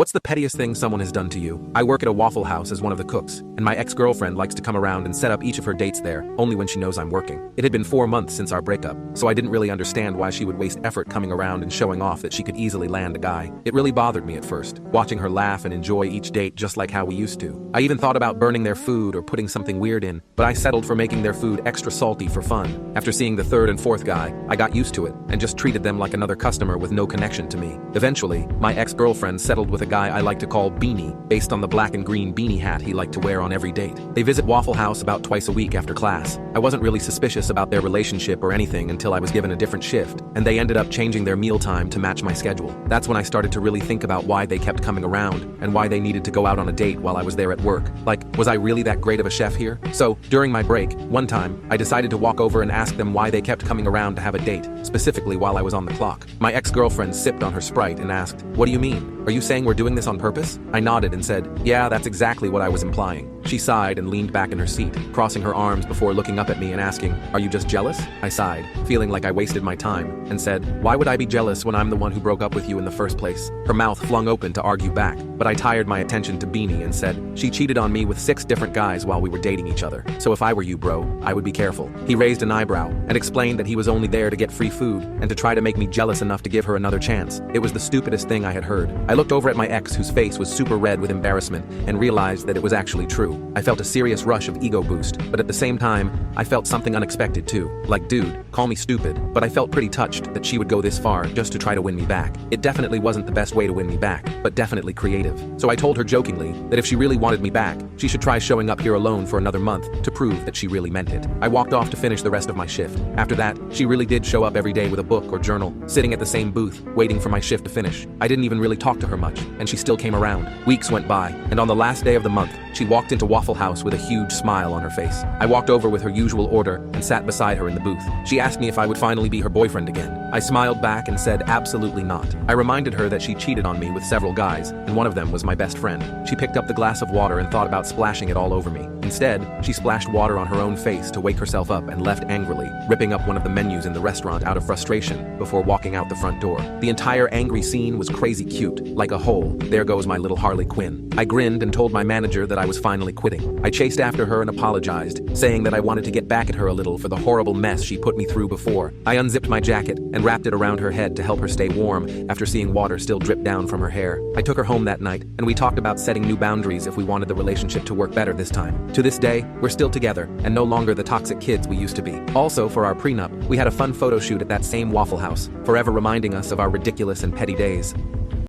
What's the pettiest thing someone has done to you? I work at a Waffle House as one of the cooks, and my ex-girlfriend likes to come around and set up each of her dates there, only when she knows I'm working. It had been 4 months since our breakup, so I didn't really understand why she would waste effort coming around and showing off that she could easily land a guy. It really bothered me at first, watching her laugh and enjoy each date just like how we used to. I even thought about burning their food or putting something weird in, but I settled for making their food extra salty for fun. After seeing the third and fourth guy, I got used to it and just treated them like another customer with no connection to me. Eventually, my ex-girlfriend settled with a guy I like to call Beanie, based on the black and green beanie hat he liked to wear on every date. They visit Waffle House about twice a week after class. I wasn't really suspicious about their relationship or anything until I was given a different shift, and they ended up changing their mealtime to match my schedule. That's when I started to really think about why they kept coming around and why they needed to go out on a date while I was there at work. Like, was I really that great of a chef here? So, during my break, one time, I decided to walk over and ask them why they kept coming around to have a date, specifically while I was on the clock. My ex-girlfriend sipped on her Sprite and asked, "What do you mean? Are you saying we're doing this on purpose?" I nodded and said, "Yeah, that's exactly what I was implying." She sighed and leaned back in her seat, crossing her arms before looking up at me and asking, "Are you just jealous?" I sighed, feeling like I wasted my time, and said, "Why would I be jealous when I'm the one who broke up with you in the first place?" Her mouth flung open to argue back, but I tired my attention to Beanie and said, "She cheated on me with 6 different guys while we were dating each other. So if I were you, bro, I would be careful." He raised an eyebrow and explained that he was only there to get free food and to try to make me jealous enough to give her another chance. It was the stupidest thing I had heard. I looked over at my ex, whose face was super red with embarrassment, and realized that it was actually true. I felt a serious rush of ego boost, but at the same time, I felt something unexpected too. Like, dude, call me stupid, but I felt pretty touched that she would go this far just to try to win me back. It definitely wasn't the best way to win me back, but definitely creative. So I told her jokingly that if she really wanted me back, she should try showing up here alone for another month to prove that she really meant it. I walked off to finish the rest of my shift. After that, she really did show up every day with a book or journal, sitting at the same booth, waiting for my shift to finish. I didn't even really talk to her much, and she still came around. Weeks went by, and on the last day of the month, she walked into Waffle House with a huge smile on her face. I walked over with her usual order and sat beside her in the booth. She asked me if I would finally be her boyfriend again. I smiled back and said absolutely not. I reminded her that she cheated on me with several guys, and one of them was my best friend. She picked up the glass of water and thought about splashing it all over me. Instead, she splashed water on her own face to wake herself up and left angrily, ripping up one of the menus in the restaurant out of frustration before walking out the front door. The entire angry scene was crazy cute, like a whole, there goes my little Harley Quinn. I grinned and told my manager that I was finally quitting. I chased after her and apologized, saying that I wanted to get back at her a little for the horrible mess she put me through before. I unzipped my jacket and wrapped it around her head to help her stay warm after seeing water still drip down from her hair. I took her home that night, and we talked about setting new boundaries if we wanted the relationship to work better this time. To this day, we're still together, and no longer the toxic kids we used to be. Also, for our prenup, we had a fun photo shoot at that same Waffle House, forever reminding us of our ridiculous and petty days.